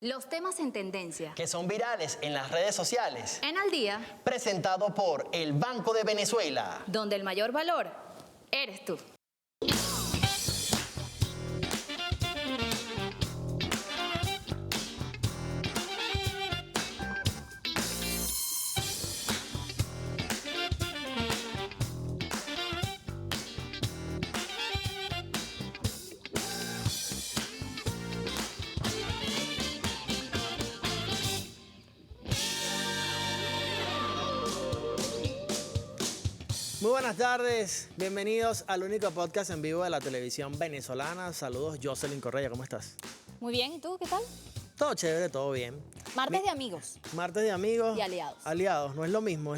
Los temas en tendencia. Que son virales en las redes sociales. En Al Día. Presentado por el Banco de Venezuela. Donde el mayor valor eres tú. Muy buenas tardes, bienvenidos al único podcast en vivo de la televisión venezolana. Saludos, Jocelyn Correa, ¿cómo estás? Muy bien, ¿y tú qué tal? Todo chévere, todo bien. Martes de amigos. Martes de amigos. Y aliados. Aliados, no es lo mismo,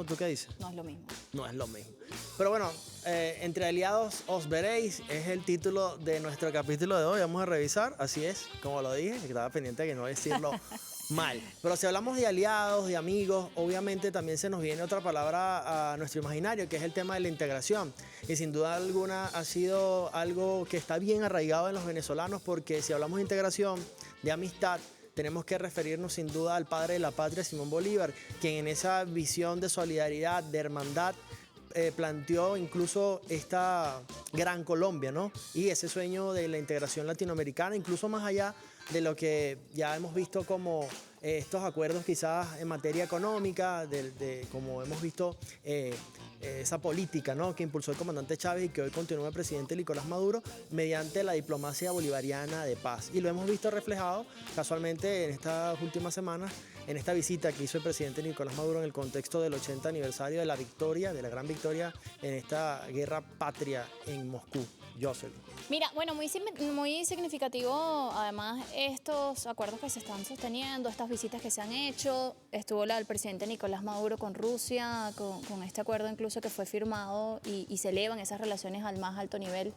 ¿tú qué dices? No es lo mismo. No es lo mismo. Pero bueno, entre aliados os veréis, es el título de nuestro capítulo de hoy. Vamos a revisar, así es, como lo dije, que estaba pendiente de que no decirlo mal. Pero si hablamos de aliados, de amigos, obviamente también se nos viene otra palabra a nuestro imaginario, que es el tema de la integración. Y sin duda alguna ha sido algo que está bien arraigado en los venezolanos, porque si hablamos de integración, de amistad, tenemos que referirnos sin duda al padre de la patria, Simón Bolívar, quien en esa visión de solidaridad, de hermandad, planteó incluso esta gran Colombia, ¿no? Y ese sueño de la integración latinoamericana, incluso más allá de lo que ya hemos visto como estos acuerdos quizás en materia económica, como hemos visto esa política, ¿no?, que impulsó el comandante Chávez y que hoy continúa el presidente Nicolás Maduro mediante la diplomacia bolivariana de paz. Y lo hemos visto reflejado casualmente en estas últimas semanas, en esta visita que hizo el presidente Nicolás Maduro en el contexto del 80 aniversario de la victoria, de la gran victoria en esta guerra patria en Moscú. Jocelyn. Mira, bueno, muy significativo además estos acuerdos que se están sosteniendo, estas visitas que se han hecho. Estuvo la del presidente Nicolás Maduro con Rusia, con este acuerdo incluso que fue firmado y se elevan esas relaciones al más alto nivel.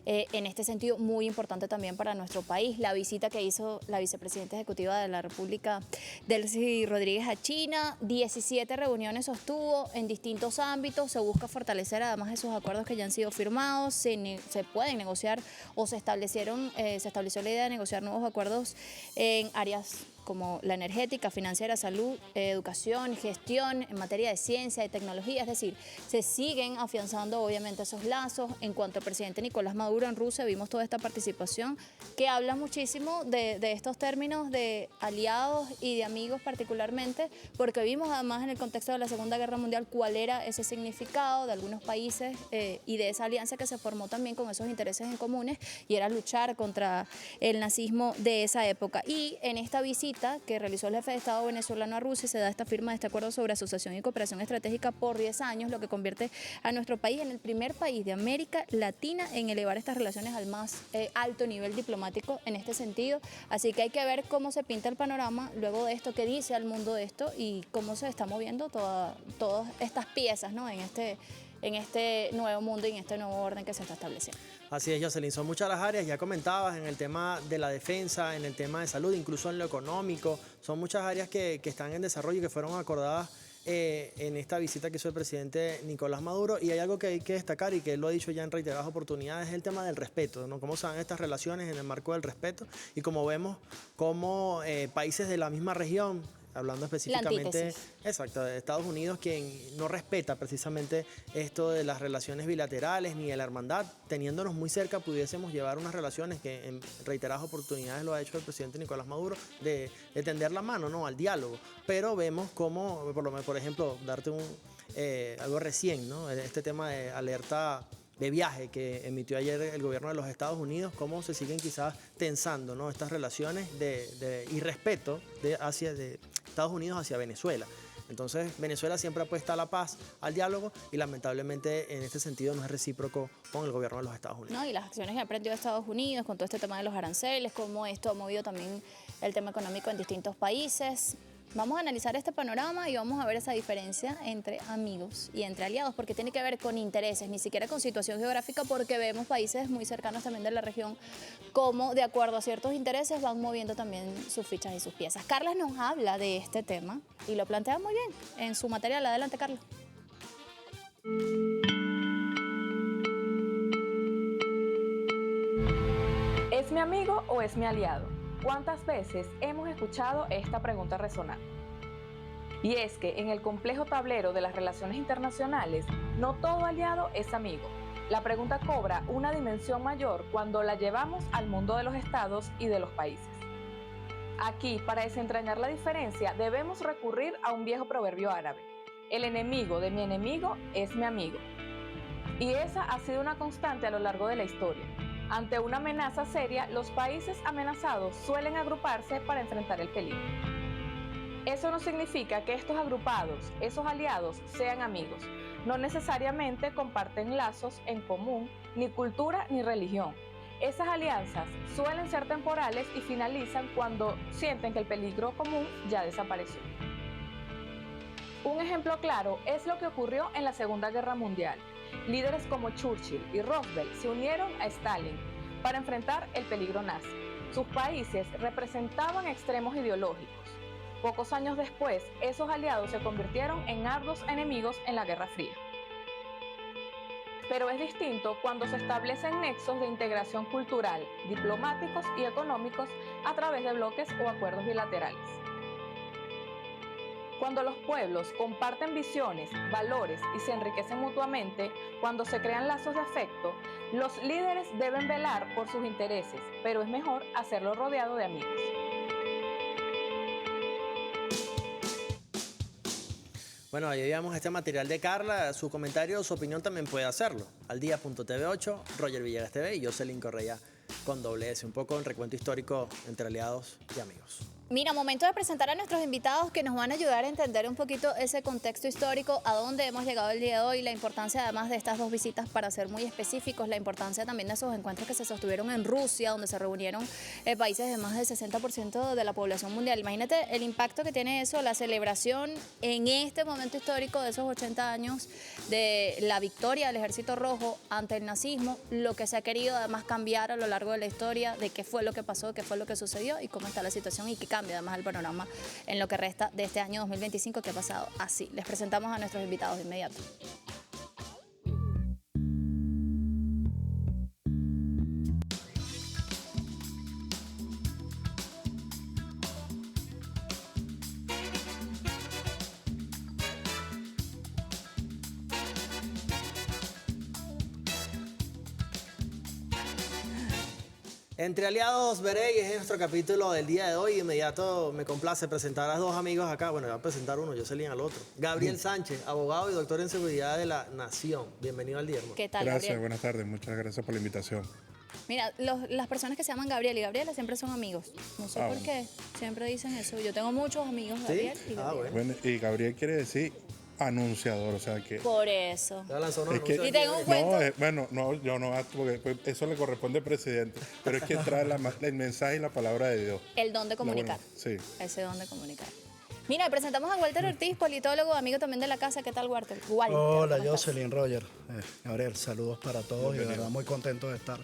En este sentido, muy importante también para nuestro país, la visita que hizo la vicepresidenta ejecutiva de la República, Delcy Rodríguez, a China. 17 reuniones sostuvo en distintos ámbitos. Se busca fortalecer además esos acuerdos que ya han sido firmados. Se pueden negociar o se estableció la idea de negociar nuevos acuerdos en áreas como la energética, financiera, salud, educación, gestión, en materia de ciencia y tecnología. Es decir, se siguen afianzando obviamente esos lazos. En cuanto al presidente Nicolás Maduro en Rusia, vimos toda esta participación que habla muchísimo de estos términos de aliados y de amigos particularmente, porque vimos además en el contexto de la Segunda Guerra Mundial cuál era ese significado de algunos países y de esa alianza que se formó también con esos intereses en comunes, y era luchar contra el nazismo de esa época. Y en esta visita que realizó el jefe de Estado venezolano a Rusia, se da esta firma de este acuerdo sobre asociación y cooperación estratégica por 10 años, lo que convierte a nuestro país en el primer país de América Latina en elevar estas relaciones al más alto nivel diplomático en este sentido. Así que hay que ver cómo se pinta el panorama luego de esto, qué dice al mundo de esto y cómo se está moviendo todas estas piezas, ¿no?, en este nuevo mundo y en este nuevo orden que se está estableciendo. Así es, Jocelyn, son muchas las áreas, ya comentabas, en el tema de la defensa, en el tema de salud, incluso en lo económico, son muchas áreas que están en desarrollo y que fueron acordadas en esta visita que hizo el presidente Nicolás Maduro. Y hay algo que hay que destacar y que él lo ha dicho ya en reiteradas oportunidades, es el tema del respeto, ¿no? Cómo se dan estas relaciones en el marco del respeto y como vemos, como países de la misma región, hablando específicamente, exacto, de Estados Unidos, quien no respeta precisamente esto de las relaciones bilaterales ni de la hermandad, teniéndonos muy cerca pudiésemos llevar unas relaciones que en reiteradas oportunidades lo ha hecho el presidente Nicolás Maduro, de tender la mano, ¿no?, al diálogo. Pero vemos cómo, por ejemplo, darte algo recién, ¿no?, este tema de alerta de viaje que emitió ayer el gobierno de los Estados Unidos, cómo se siguen quizás tensando, ¿no?, estas relaciones y respeto de Estados Unidos hacia Venezuela. Entonces, Venezuela siempre apuesta a la paz, al diálogo, y lamentablemente en este sentido no es recíproco con el gobierno de los Estados Unidos. No, y las acciones que ha emprendido Estados Unidos con todo este tema de los aranceles, cómo esto ha movido también el tema económico en distintos países. Vamos a analizar este panorama y vamos a ver esa diferencia entre amigos y entre aliados, porque tiene que ver con intereses, ni siquiera con situación geográfica, porque vemos países muy cercanos también de la región cómo, de acuerdo a ciertos intereses, van moviendo también sus fichas y sus piezas. Carla nos habla de este tema y lo plantea muy bien en su material. Adelante, Carla. ¿Es mi amigo o es mi aliado? ¿Cuántas veces hemos escuchado esta pregunta resonar? Y es que en el complejo tablero de las relaciones internacionales, no todo aliado es amigo. La pregunta cobra una dimensión mayor cuando la llevamos al mundo de los estados y de los países. Aquí, para desentrañar la diferencia, debemos recurrir a un viejo proverbio árabe: el enemigo de mi enemigo es mi amigo. Y esa ha sido una constante a lo largo de la historia. Ante una amenaza seria, los países amenazados suelen agruparse para enfrentar el peligro. Eso no significa que estos agrupados, esos aliados, sean amigos. No necesariamente comparten lazos en común, ni cultura ni religión. Esas alianzas suelen ser temporales y finalizan cuando sienten que el peligro común ya desapareció. Un ejemplo claro es lo que ocurrió en la Segunda Guerra Mundial. Líderes como Churchill y Roosevelt se unieron a Stalin para enfrentar el peligro nazi. Sus países representaban extremos ideológicos. Pocos años después, esos aliados se convirtieron en arduos enemigos en la Guerra Fría. Pero es distinto cuando se establecen nexos de integración cultural, diplomáticos y económicos a través de bloques o acuerdos bilaterales. Cuando los pueblos comparten visiones, valores y se enriquecen mutuamente, cuando se crean lazos de afecto, los líderes deben velar por sus intereses, pero es mejor hacerlo rodeado de amigos. Bueno, ahí veíamos este material de Carla. Su comentario, su opinión también puede hacerlo. Aldía.tv8, Roger Villegas TV y Jocelyn Correa con doble S. Un poco en recuento histórico entre aliados y amigos. Mira, momento de presentar a nuestros invitados que nos van a ayudar a entender un poquito ese contexto histórico, a dónde hemos llegado el día de hoy, la importancia además de estas dos visitas, para ser muy específicos, la importancia también de esos encuentros que se sostuvieron en Rusia, donde se reunieron países de más del 60% de la población mundial. Imagínate el impacto que tiene eso, la celebración en este momento histórico de esos 80 años de la victoria del Ejército Rojo ante el nazismo, lo que se ha querido además cambiar a lo largo de la historia, de qué fue lo que pasó, qué fue lo que sucedió y cómo está la situación y qué cambia además el panorama en lo que resta de este año 2025 que ha pasado así. Les presentamos a nuestros invitados de inmediato. Entre aliados veréis, es nuestro capítulo del día de hoy. De inmediato me complace presentar a dos amigos acá. Bueno, voy a presentar uno, Jocelyn al otro. Gabriel Sánchez, abogado y doctor en seguridad de la Nación. Bienvenido al día, hermano. ¿Qué tal, Gracias, Gabriel? buenas tardes. Muchas gracias por la invitación. Mira, las personas que se llaman Gabriel y Gabriela siempre son amigos. No sé por qué, siempre dicen eso. Yo tengo muchos amigos, Gabriel y Gabriel. Bueno, y Gabriel quiere decir anunciador, o sea que... Por eso. Ya lanzó unos Es que- anuncios Y tengo aquí. un cuento. No, bueno, no, yo no, porque pues, eso le corresponde al presidente, pero es que trae el mensaje y la palabra de Dios. El don de comunicar. Sí. Ese don de comunicar. Mira, presentamos a Walter Ortiz, politólogo, amigo también de la casa. ¿Qué tal, Walter? Hola, ¿Cómo estás? Jocelyn, Roger. Gabriel, saludos para todos y de verdad muy contento de estar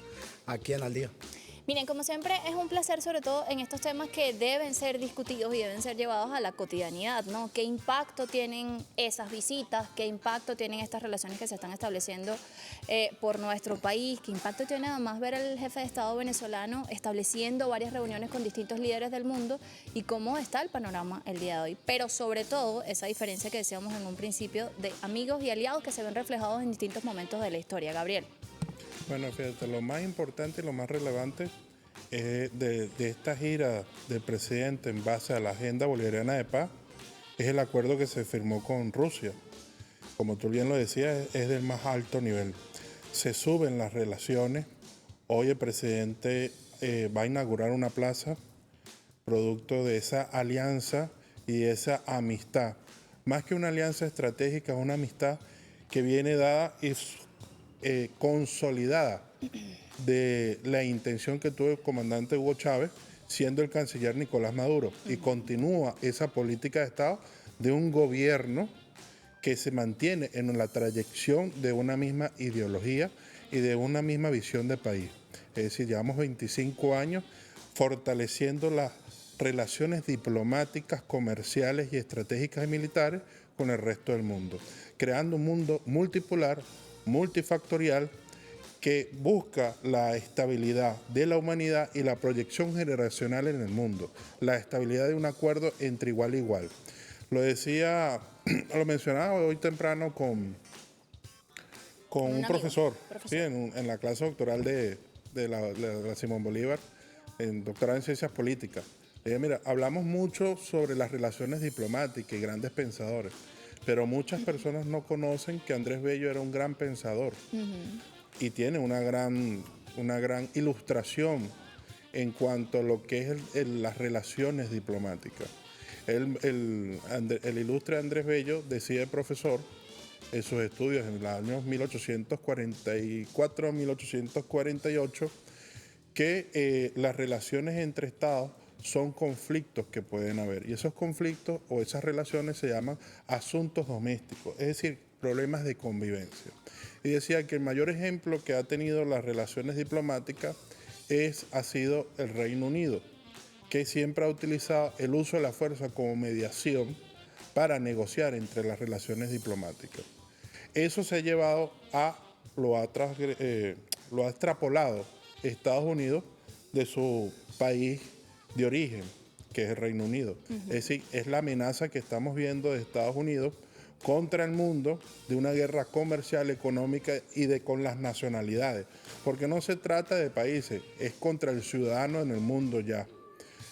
aquí en Al Día. Miren, como siempre, es un placer, sobre todo en estos temas que deben ser discutidos y deben ser llevados a la cotidianidad, ¿no? ¿Qué impacto tienen esas visitas? ¿Qué impacto tienen estas relaciones que se están estableciendo por nuestro país? ¿Qué impacto tiene además ver al jefe de Estado venezolano estableciendo varias reuniones con distintos líderes del mundo y cómo está el panorama el día de hoy? Pero sobre todo, esa diferencia que decíamos en un principio de amigos y aliados que se ven reflejados en distintos momentos de la historia. Gabriel. Bueno, fíjate, lo más importante y lo más relevante de esta gira del presidente en base a la Agenda Bolivariana de Paz es el acuerdo que se firmó con Rusia. Como tú bien lo decías, es del más alto nivel. Se suben las relaciones. Hoy el presidente va a inaugurar una plaza producto de esa alianza y esa amistad. Más que una alianza estratégica, es una amistad que viene dada y consolidada de la intención que tuvo el comandante Hugo Chávez siendo el canciller Nicolás Maduro, y continúa esa política de Estado de un gobierno que se mantiene en la trayección de una misma ideología y de una misma visión de país. Es decir, llevamos 25 años fortaleciendo las relaciones diplomáticas, comerciales y estratégicas y militares con el resto del mundo, creando un mundo multipolar, multifactorial, que busca la estabilidad de la humanidad y la proyección generacional en el mundo, la estabilidad de un acuerdo entre igual a igual. Lo decía, lo mencionaba hoy temprano con un profesor, sí, en la clase doctoral de la Simón Bolívar, doctorado en Ciencias Políticas. Le dije, mira, hablamos mucho sobre las relaciones diplomáticas y grandes pensadores, pero muchas personas no conocen que Andrés Bello era un gran pensador y tiene una gran ilustración en cuanto a lo que es las relaciones diplomáticas. El ilustre Andrés Bello decía el profesor en sus estudios en los años 1844-1848 que las relaciones entre estados son conflictos que pueden haber. Y esos conflictos o esas relaciones se llaman asuntos domésticos, es decir, problemas de convivencia. Y decía que el mayor ejemplo que ha tenido las relaciones diplomáticas ha sido el Reino Unido, que siempre ha utilizado el uso de la fuerza como mediación para negociar entre las relaciones diplomáticas. Eso se ha llevado lo ha extrapolado Estados Unidos de su país de origen, que es el Reino Unido. Es decir, es la amenaza que estamos viendo de Estados Unidos contra el mundo, de una guerra comercial, económica y con las nacionalidades. Porque no se trata de países, es contra el ciudadano en el mundo ya.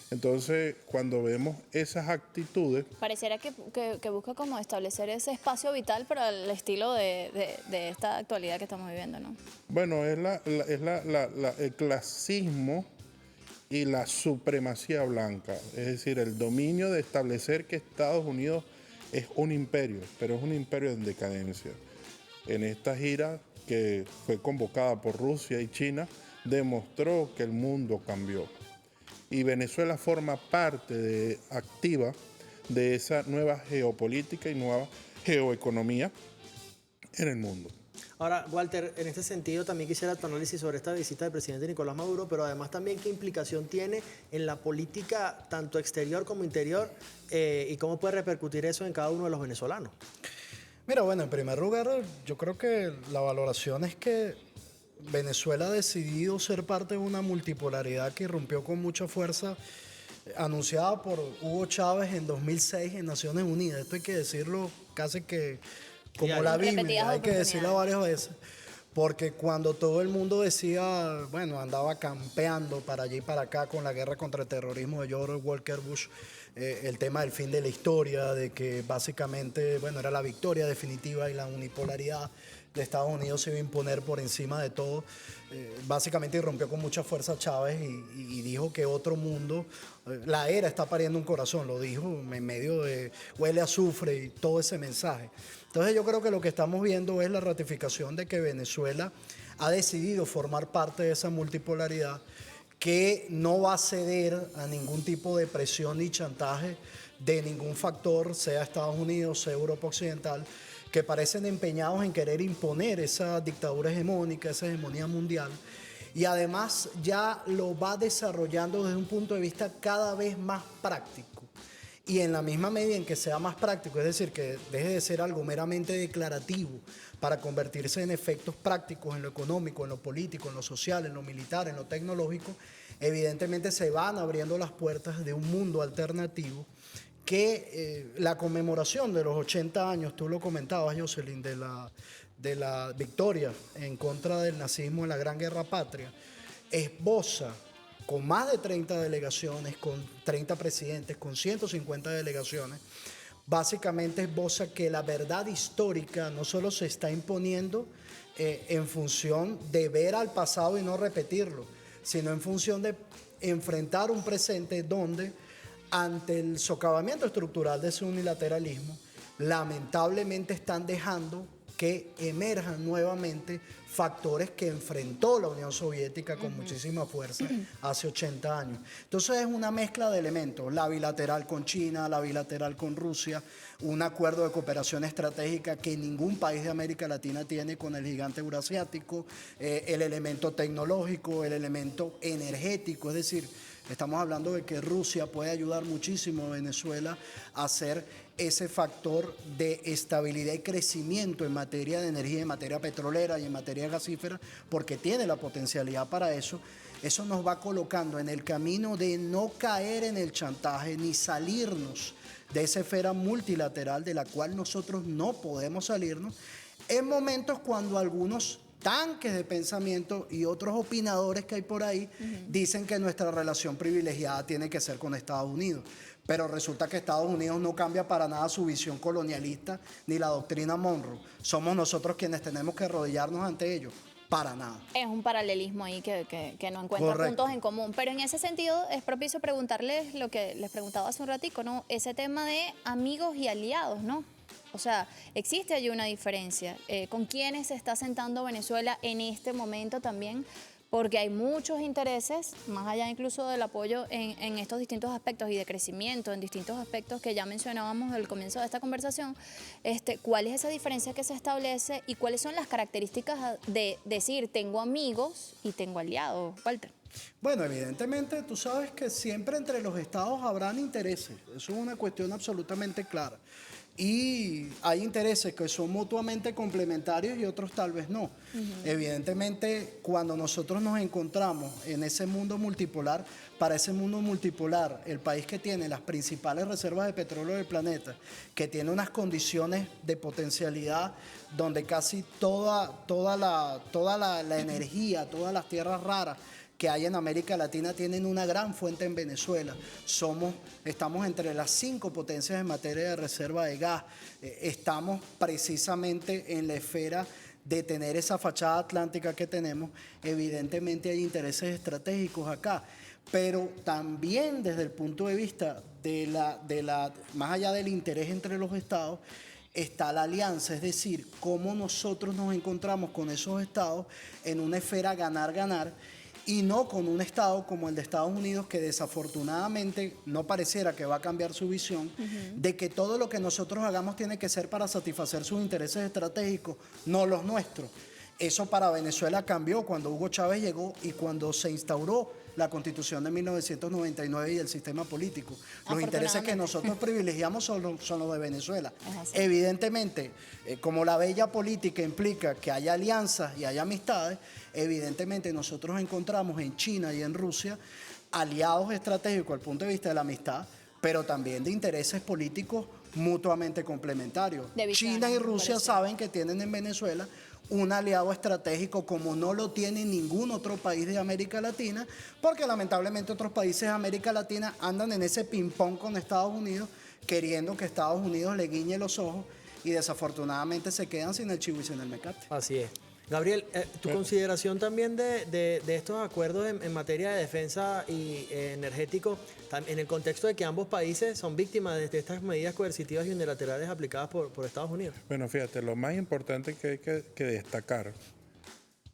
Entonces, cuando vemos esas actitudes... Pareciera que busca como establecer ese espacio vital para el estilo de esta actualidad que estamos viviendo, ¿no? Bueno, es el clasismo y la supremacía blanca, es decir, el dominio de establecer que Estados Unidos es un imperio, pero es un imperio en decadencia. En esta gira que fue convocada por Rusia y China, demostró que el mundo cambió. Y Venezuela forma parte activa de esa nueva geopolítica y nueva geoeconomía en el mundo. Ahora, Walter, en este sentido también quisiera tu análisis sobre esta visita del presidente Nicolás Maduro, pero además también qué implicación tiene en la política tanto exterior como interior y cómo puede repercutir eso en cada uno de los venezolanos. Mira, bueno, en primer lugar, yo creo que la valoración es que Venezuela ha decidido ser parte de una multipolaridad que irrumpió con mucha fuerza, anunciada por Hugo Chávez en 2006 en Naciones Unidas. Esto hay que decirlo casi que como la Biblia, hay que decirlo varias veces. Porque cuando todo el mundo decía, bueno, andaba campeando para allí y para acá con la guerra contra el terrorismo de George Walker Bush, el tema del fin de la historia, de que básicamente, bueno, era la victoria definitiva y la unipolaridad de Estados Unidos se iba a imponer por encima de todo. Básicamente irrumpió con mucha fuerza Chávez y dijo que otro mundo, la era está pariendo un corazón, lo dijo en medio de huele a azufre y todo ese mensaje. Entonces yo creo que lo que estamos viendo es la ratificación de que Venezuela ha decidido formar parte de esa multipolaridad, que no va a ceder a ningún tipo de presión ni chantaje de ningún factor, sea Estados Unidos, sea Europa Occidental, que parecen empeñados en querer imponer esa dictadura hegemónica, esa hegemonía mundial, y además ya lo va desarrollando desde un punto de vista cada vez más práctico. Y en la misma medida en que sea más práctico, es decir, que deje de ser algo meramente declarativo para convertirse en efectos prácticos en lo económico, en lo político, en lo social, en lo militar, en lo tecnológico, evidentemente se van abriendo las puertas de un mundo alternativo que la conmemoración de los 80 años, tú lo comentabas, Jocelyn, de la victoria en contra del nazismo en la Gran Guerra Patria, esboza con más de 30 delegaciones, con 30 presidentes, con 150 delegaciones, básicamente esboza que la verdad histórica no solo se está imponiendo en función de ver al pasado y no repetirlo, sino en función de enfrentar un presente donde, ante el socavamiento estructural de ese unilateralismo, lamentablemente están dejando que emerjan nuevamente factores que enfrentó la Unión Soviética con muchísima fuerza hace 80 años. Entonces es una mezcla de elementos, la bilateral con China, la bilateral con Rusia, un acuerdo de cooperación estratégica que ningún país de América Latina tiene con el gigante eurasiático, el elemento tecnológico, el elemento energético, es decir, Estamos hablando de que Rusia puede ayudar muchísimo a Venezuela a ser ese factor de estabilidad y crecimiento en materia de energía, en materia petrolera y en materia gasífera, porque tiene la potencialidad para eso. Eso nos va colocando en el camino de no caer en el chantaje ni salirnos de esa esfera multilateral de la cual nosotros no podemos salirnos en momentos cuando algunos tanques de pensamiento y otros opinadores que hay por ahí dicen que nuestra relación privilegiada tiene que ser con Estados Unidos. Pero resulta que Estados Unidos no cambia para nada su visión colonialista ni la doctrina Monroe. Somos nosotros quienes tenemos que arrodillarnos ante ellos. Para nada. Es un paralelismo ahí que no encuentra Correcto. puntos en común. Pero en ese sentido es propicio preguntarles lo que les preguntaba hace un ratico, ¿no? Ese tema de amigos y aliados, ¿no? O sea, existe allí una diferencia. ¿Con quiénes se está sentando Venezuela en este momento también? Porque hay muchos intereses, más allá incluso del apoyo en estos distintos aspectos y de crecimiento en distintos aspectos que ya mencionábamos al comienzo de esta conversación. ¿Cuál es esa diferencia que se establece y cuáles son las características de decir tengo amigos y tengo aliados, Walter? Bueno, evidentemente tú sabes que siempre entre los estados habrán intereses. Eso es una cuestión absolutamente clara. Y hay intereses que son mutuamente complementarios y otros tal vez no. Evidentemente, cuando nosotros nos encontramos en ese mundo multipolar, para ese mundo multipolar, el país que tiene las principales reservas de petróleo del planeta, que tiene unas condiciones de potencialidad donde casi toda la energía, todas las tierras raras que hay en América Latina tienen una gran fuente en Venezuela. Estamos entre las 5 potencias en materia de reserva de gas. Estamos precisamente en la esfera de tener esa fachada atlántica que tenemos. Evidentemente hay intereses estratégicos acá, pero también desde el punto de vista más allá del interés entre los estados, está la alianza, es decir, cómo nosotros nos encontramos con esos estados en una esfera ganar-ganar, y no con un Estado como el de Estados Unidos que desafortunadamente no pareciera que va a cambiar su visión de que todo lo que nosotros hagamos tiene que ser para satisfacer sus intereses estratégicos, no los nuestros. Eso para Venezuela cambió cuando Hugo Chávez llegó y cuando se instauró la Constitución de 1999 y el sistema político. Los intereses que nosotros privilegiamos son los de Venezuela. Evidentemente, como la bella política implica que haya alianzas y haya amistades, evidentemente nosotros encontramos en China y en Rusia aliados estratégicos al punto de vista de la amistad, pero también de intereses políticos mutuamente complementarios. China y Rusia saben que tienen en Venezuela un aliado estratégico como no lo tiene ningún otro país de América Latina, porque lamentablemente otros países de América Latina andan en ese ping-pong con Estados Unidos, queriendo que Estados Unidos le guiñe los ojos y desafortunadamente se quedan sin el chivo y sin el mecate. Así es. Gabriel, tu consideración también de estos acuerdos en materia de defensa y energético, en el contexto de que ambos países son víctimas de estas medidas coercitivas y unilaterales aplicadas por Estados Unidos. Bueno, fíjate, lo más importante que hay que destacar,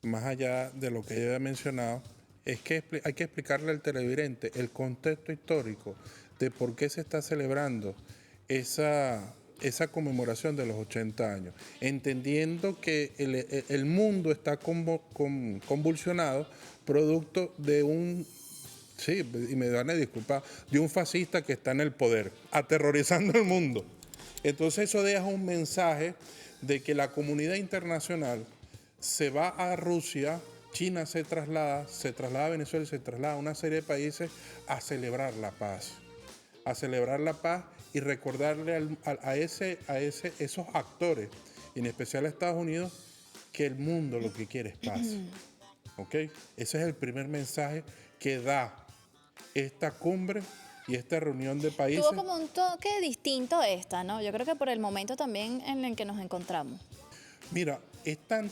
más allá de lo que yo había mencionado, es que hay que explicarle al televidente el contexto histórico de por qué se está celebrando esa conmemoración de los 80 años, entendiendo que el mundo está convulsionado producto de y me van a disculpar, de un fascista que está en el poder, aterrorizando el mundo. Entonces eso deja un mensaje de que la comunidad internacional se va a Rusia, China se traslada a Venezuela y se traslada a una serie de países a celebrar la paz. Y recordarle a esos actores, y en especial a Estados Unidos, que el mundo lo que quiere es paz. ¿Ok? Ese es el primer mensaje que da esta cumbre y esta reunión de países. Tuvo como un toque distinto esta, ¿no? Yo creo que por el momento también en el que nos encontramos. Mira, es tan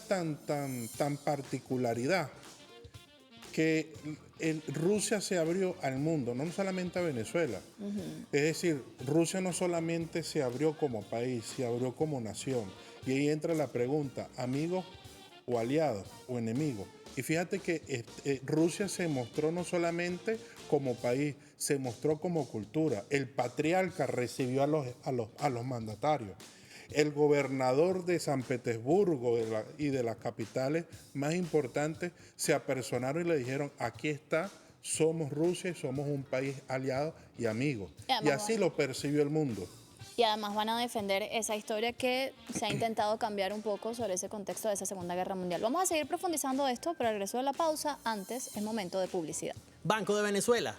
particularidad que Rusia se abrió al mundo, no solamente a Venezuela. Es decir, Rusia no solamente se abrió como país, se abrió como nación. Y ahí entra la pregunta, ¿amigos o aliados o enemigos? Y fíjate que Rusia se mostró no solamente como país, se mostró como cultura. El patriarca recibió a los mandatarios. El gobernador de San Petersburgo y de las capitales más importantes se apersonaron y le dijeron, aquí está somos Rusia y somos un país aliado y amigo. Y además, Y así lo percibió el mundo. Y además van a defender esa historia que se ha intentado cambiar un poco sobre ese contexto de esa Segunda Guerra Mundial. Vamos a seguir profundizando esto, pero al regreso de la pausa, antes es momento de publicidad. Banco de Venezuela.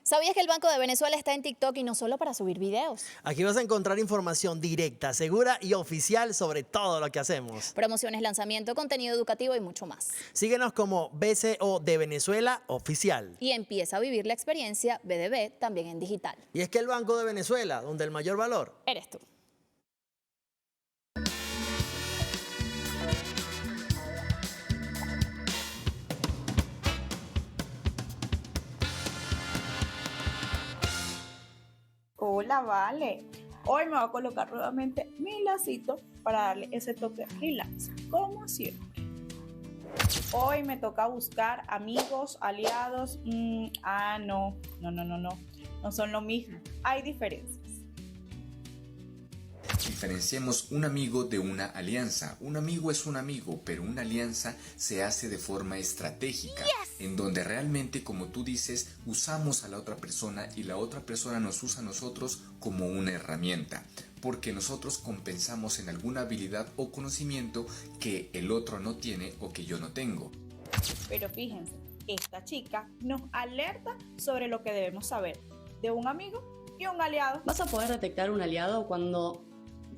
¿Sabías que el Banco de Venezuela está en TikTok y no solo para subir videos? Aquí vas a encontrar información directa, segura y oficial sobre todo lo que hacemos. Promociones, lanzamiento, contenido educativo y mucho más. Síguenos como BCO de Venezuela Oficial. Y empieza a vivir la experiencia BDB también en digital. Y es que el Banco de Venezuela, donde el mayor valor Eres tú. Hola, vale. Hoy me voy a colocar nuevamente mi lacito para darle ese toque relax, como siempre. Hoy me toca buscar amigos, aliados. No son lo mismo. Hay diferencias. Diferenciemos un amigo de una alianza. Un amigo es un amigo, pero una alianza se hace de forma estratégica, en donde realmente, como tú dices, usamos a la otra persona y la otra persona nos usa a nosotros como una herramienta, porque nosotros compensamos en alguna habilidad o conocimiento que el otro no tiene o que yo no tengo. Pero fíjense, esta chica nos alerta sobre lo que debemos saber de un amigo y un aliado. Vas a poder detectar un aliado cuando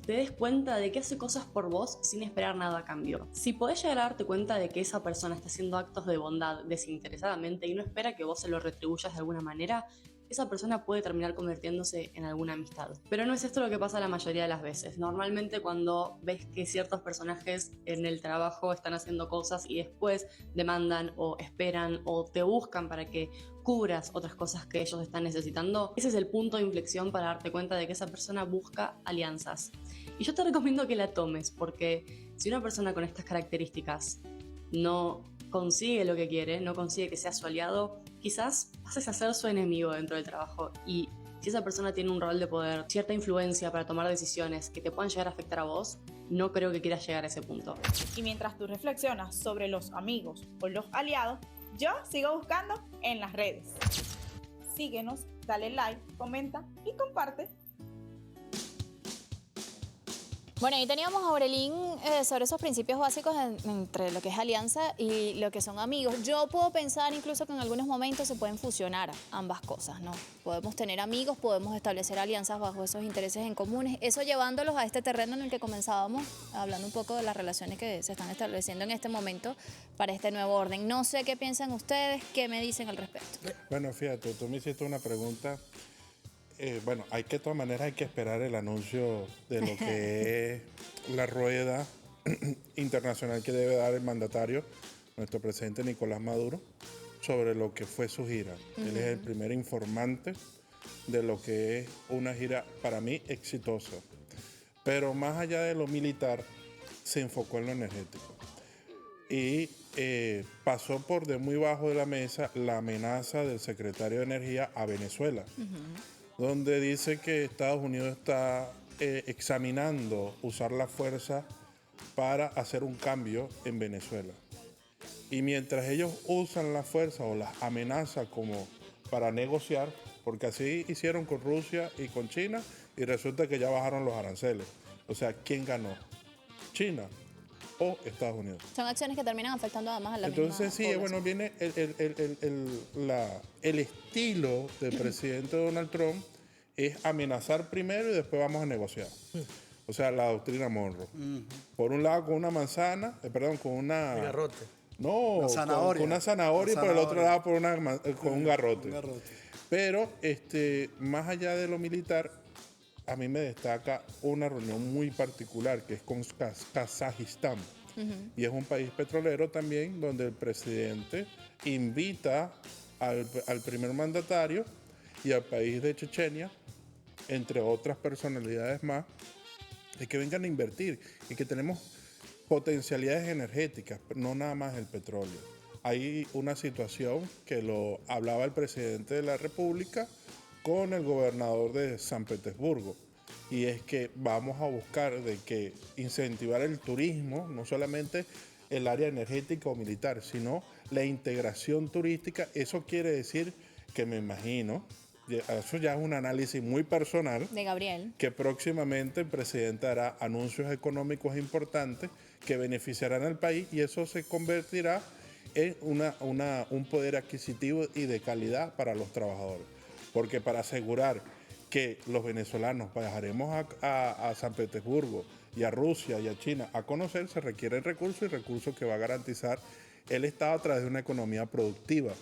te des cuenta de que hace cosas por vos sin esperar nada a cambio. Si podés llegar a darte cuenta de que esa persona está haciendo actos de bondad desinteresadamente y no espera que vos se lo retribuyas de alguna manera, esa persona puede terminar convirtiéndose en alguna amistad. Pero no es esto lo que pasa la mayoría de las veces. Normalmente cuando ves que ciertos personajes en el trabajo están haciendo cosas y después demandan o esperan o te buscan para que cubras otras cosas que ellos están necesitando, ese es el punto de inflexión para darte cuenta de que esa persona busca alianzas. Y yo te recomiendo que la tomes, porque si una persona con estas características no consigue lo que quiere, no consigue que sea su aliado, quizás pases a ser su enemigo dentro del trabajo. Y si esa persona tiene un rol de poder, cierta influencia para tomar decisiones que te puedan llegar a afectar a vos, no creo que quieras llegar a ese punto. Y mientras tú reflexionas sobre los amigos o los aliados, yo sigo buscando en las redes. Síguenos, dale like, comenta y comparte. Bueno, ahí teníamos a Aurelín sobre esos principios básicos entre lo que es alianza y lo que son amigos. Yo puedo pensar incluso que en algunos momentos se pueden fusionar ambas cosas, ¿no? Podemos tener amigos, podemos establecer alianzas bajo esos intereses en comunes. Eso llevándolos a este terreno en el que comenzábamos, hablando un poco de las relaciones que se están estableciendo en este momento para este nuevo orden. No sé qué piensan ustedes, qué me dicen al respecto. Bueno, fíjate, tú me hiciste una pregunta. Bueno, de todas maneras hay que esperar el anuncio de lo que es la rueda internacional que debe dar el mandatario, nuestro presidente Nicolás Maduro, sobre lo que fue su gira. Él es el primer informante de lo que es una gira, para mí, exitosa. Pero más allá de lo militar, se enfocó en lo energético. Y pasó por de muy bajo de la mesa la amenaza del secretario de Energía a Venezuela, donde dice que Estados Unidos está examinando usar la fuerza para hacer un cambio en Venezuela. Y mientras ellos usan la fuerza o las amenazas como para negociar, porque así hicieron con Rusia y con China, y resulta que ya bajaron los aranceles. O sea, ¿quién ganó? ¿China o Estados Unidos? Son acciones que terminan afectando además a la Entonces sí, misma bueno, viene el estilo del presidente Donald Trump es amenazar primero y después vamos a negociar. O sea, la doctrina Monroe. Por un lado con una manzana, con una... el garrote. No, Una zanahoria. con una zanahoria y por el otro lado con un garrote. Un garrote. Pero más allá de lo militar, a mí me destaca una reunión muy particular que es con Kazajistán. Y es un país petrolero también donde el presidente invita al primer mandatario y al país de Chechenia, entre otras personalidades más, de que vengan a invertir y que tenemos potencialidades energéticas, no nada más el petróleo. Hay una situación que lo hablaba el presidente de la República con el gobernador de San Petersburgo, y es que vamos a buscar de que incentivar el turismo, no solamente el área energética o militar, sino la integración turística. Eso quiere decir que me imagino, eso ya es un análisis muy personal, De Gabriel. que próximamente el presidente hará anuncios económicos importantes que beneficiarán al país y eso se convertirá en un poder adquisitivo y de calidad para los trabajadores. Porque para asegurar que los venezolanos viajaremos a San Petersburgo y a Rusia y a China a conocer, se requieren recursos y recursos que va a garantizar el Estado a través de una economía productiva,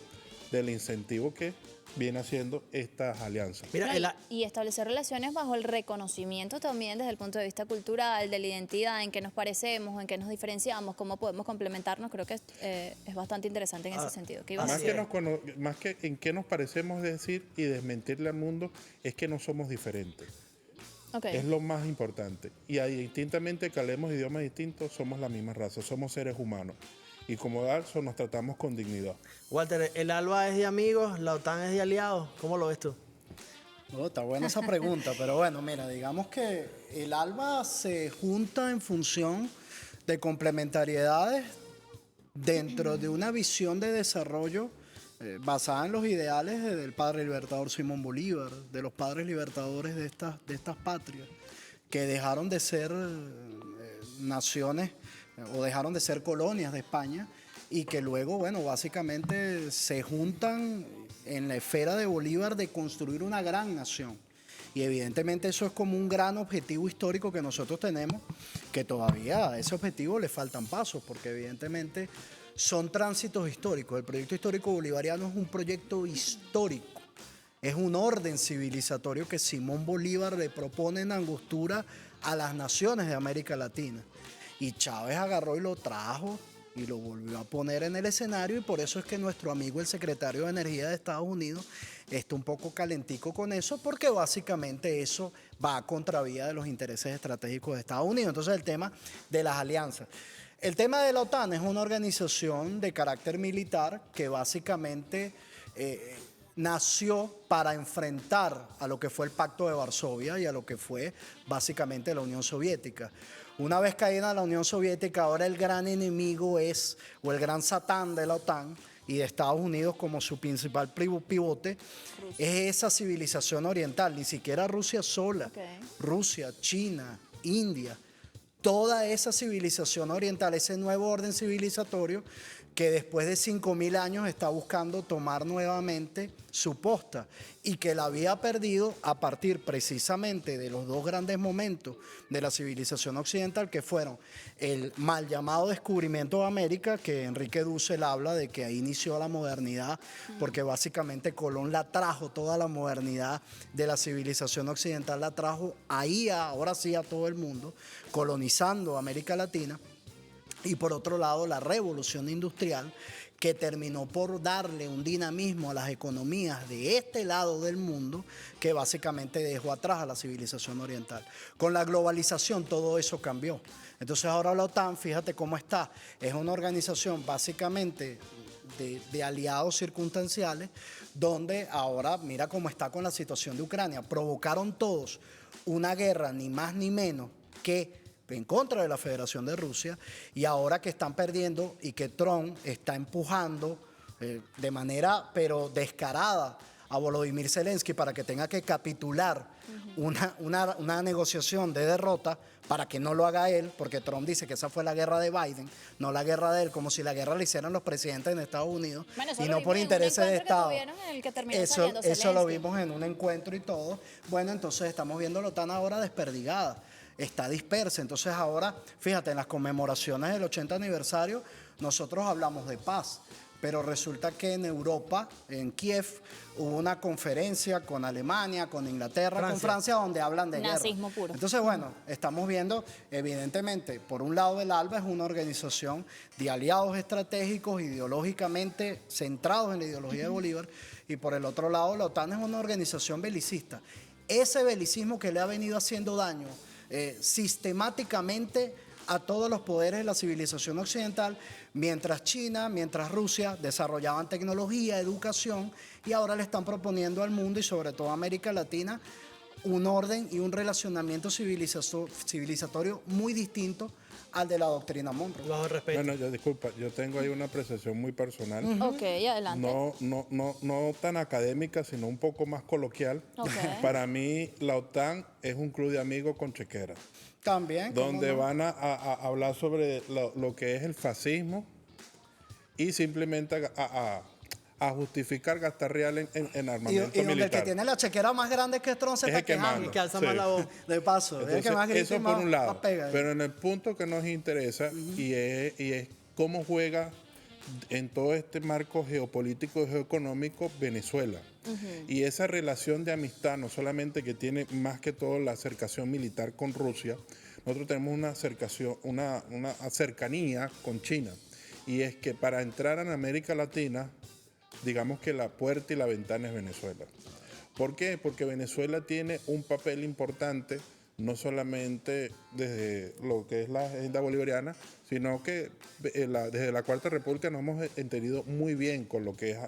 del incentivo que viene haciendo estas alianzas. Mira, No, y establecer relaciones bajo el reconocimiento también desde el punto de vista cultural, de la identidad, en qué nos parecemos, en qué nos diferenciamos, cómo podemos complementarnos. Creo que es bastante interesante en ese sentido. ¿Qué ibas a Más decir? más que en qué nos parecemos decir y desmentirle al mundo, es que no somos diferentes. Ok. Es lo más importante. Y ahí, distintamente que hablemos idiomas distintos, somos la misma raza, somos seres humanos. Y como eso nos tratamos con dignidad. Walter, ¿el ALBA es de amigos, la OTAN es de aliados? ¿Cómo lo ves tú? No, está buena esa pregunta, pero bueno, mira, digamos que el ALBA se junta en función de complementariedades dentro de una visión de desarrollo basada en los ideales del padre libertador Simón Bolívar, de los padres libertadores de estas patrias, que dejaron de ser naciones o dejaron de ser colonias de España y que luego, bueno, básicamente se juntan en la esfera de Bolívar de construir una gran nación. Y evidentemente eso es como un gran objetivo histórico que nosotros tenemos, que todavía a ese objetivo le faltan pasos, porque evidentemente son tránsitos históricos. El proyecto histórico bolivariano es un proyecto histórico, es un orden civilizatorio que Simón Bolívar le propone en Angostura a las naciones de América Latina. Y Chávez agarró y lo trajo y lo volvió a poner en el escenario y por eso es que nuestro amigo el secretario de Energía de Estados Unidos está un poco calentico con eso porque básicamente eso va a contravía de los intereses estratégicos de Estados Unidos. Entonces el tema de las alianzas. El tema de la OTAN es una organización de carácter militar que básicamente nació para enfrentar a lo que fue el Pacto de Varsovia y a lo que fue básicamente la Unión Soviética. Una vez caída la Unión Soviética, ahora el gran enemigo es, o el gran satán de la OTAN y de Estados Unidos como su principal pivote, es esa civilización oriental, ni siquiera Rusia sola, Okay. Rusia, China, India, toda esa civilización oriental, ese nuevo orden civilizatorio que después de 5.000 años está buscando tomar nuevamente su posta y que la había perdido a partir precisamente de los dos grandes momentos de la civilización occidental que fueron el mal llamado descubrimiento de América, que Enrique Dussel habla de que ahí inició la modernidad, porque básicamente Colón la trajo, toda la modernidad de la civilización occidental la trajo ahí, ahora sí a todo el mundo, colonizando América Latina. Y por otro lado, la revolución industrial, que terminó por darle un dinamismo a las economías de este lado del mundo, que básicamente dejó atrás a la civilización oriental. Con la globalización todo eso cambió. Entonces ahora la OTAN, fíjate cómo está, es una organización básicamente de aliados circunstanciales, donde ahora mira cómo está con la situación de Ucrania. Provocaron todos una guerra, ni más ni menos que en contra de la Federación de Rusia, y ahora que están perdiendo y que Trump está empujando de manera pero descarada a Volodymyr Zelensky para que tenga que capitular una negociación de derrota para que no lo haga él, porque Trump dice que esa fue la guerra de Biden, no la guerra de él, como si la guerra la hicieran los presidentes en Estados Unidos Bueno, eso y lo no por vimos en un intereses de encuentro que Estado. tuvieron en el que terminó Eso saliendo lo Zelensky. vimos en un encuentro y todo. Bueno, entonces estamos viendo la OTAN ahora desperdigada, está dispersa. Entonces ahora, fíjate, en las conmemoraciones del 80 aniversario, nosotros hablamos de paz, pero resulta que en Europa, en Kiev, hubo una conferencia con Alemania, con Inglaterra, con Francia, donde hablan de Nazismo guerra. puro. Entonces, bueno, estamos viendo, evidentemente, por un lado el ALBA es una organización de aliados estratégicos, ideológicamente centrados en la ideología de Bolívar, y por el otro lado la OTAN es una organización belicista. Ese belicismo que le ha venido haciendo daño sistemáticamente a todos los poderes de la civilización occidental, mientras China, mientras Rusia desarrollaban tecnología, educación, y ahora le están proponiendo al mundo y sobre todo a América Latina un orden y un relacionamiento civilizatorio muy distinto al de la doctrina Monroe. Bajo respeto. Bueno, disculpa, yo tengo ahí una apreciación muy personal. Ok, adelante. No tan académica, sino un poco más coloquial. Ok. Para mí, la OTAN es un club de amigos con chequera, También. ¿cómo donde no? van a hablar sobre lo que es el fascismo y simplemente a justificar gastar real en armamento Y donde el militar. que tiene la chequera más grande que Trump se Es está el que quejando. manda. Que alza Sí. más la voz. De paso, es el que Entonces, más grita y eso por más- un lado. más pega. Pero en el punto que nos interesa y es cómo juega en todo este marco geopolítico y geoeconómico Venezuela. Y esa relación de amistad, no solamente que tiene más que todo la acercación militar con Rusia, nosotros tenemos una cercanía con China. Y es que para entrar en América Latina, digamos que la puerta y la ventana es Venezuela. ¿Por qué? Porque Venezuela tiene un papel importante, no solamente desde lo que es la agenda bolivariana, sino que desde la Cuarta República nos hemos entendido muy bien con lo que es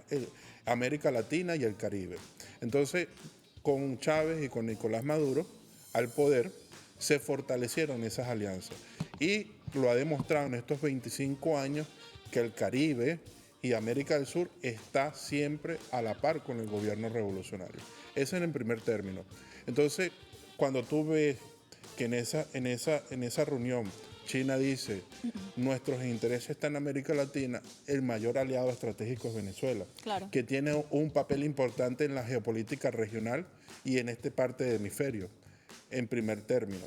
América Latina y el Caribe. Entonces, con Chávez y con Nicolás Maduro al poder, se fortalecieron esas alianzas. Y lo ha demostrado en estos 25 años que el Caribe y América del Sur está siempre a la par con el gobierno revolucionario. Eso en el primer término. Entonces, cuando tú ves que en esa reunión China dice, nuestros intereses están en América Latina, el mayor aliado estratégico es Venezuela, Claro. que tiene un papel importante en la geopolítica regional y en esta parte del hemisferio, en primer término.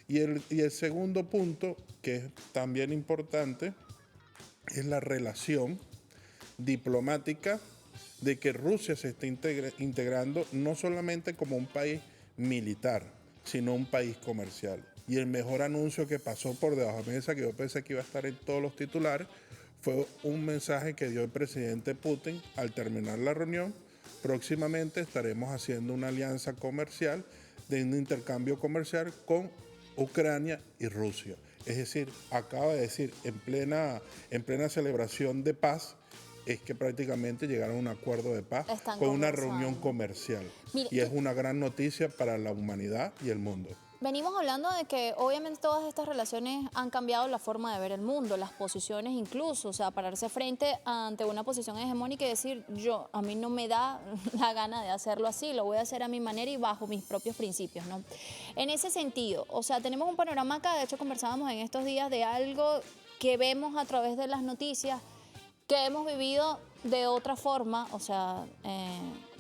Y el segundo punto, que es también importante, es la relación diplomática de que Rusia se está integrando no solamente como un país militar, sino un país comercial. Y el mejor anuncio que pasó por debajo de la mesa, que yo pensé que iba a estar en todos los titulares, fue un mensaje que dio el presidente Putin al terminar la reunión. Próximamente estaremos haciendo una alianza comercial, de un intercambio comercial con Ucrania y Rusia. Es decir, acaba de decir en plena celebración de paz, es que prácticamente llegaron a un acuerdo de paz Están con una conversando. reunión comercial. Mire, Y es una gran noticia para la humanidad y el mundo. Venimos hablando de que obviamente todas estas relaciones han cambiado la forma de ver el mundo, las posiciones incluso, o sea, pararse frente ante una posición hegemónica y decir, a mí no me da la gana de hacerlo así, lo voy a hacer a mi manera y bajo mis propios principios, ¿no? En ese sentido, o sea, tenemos un panorama acá, de hecho conversábamos en estos días de algo que vemos a través de las noticias, que hemos vivido de otra forma, o sea,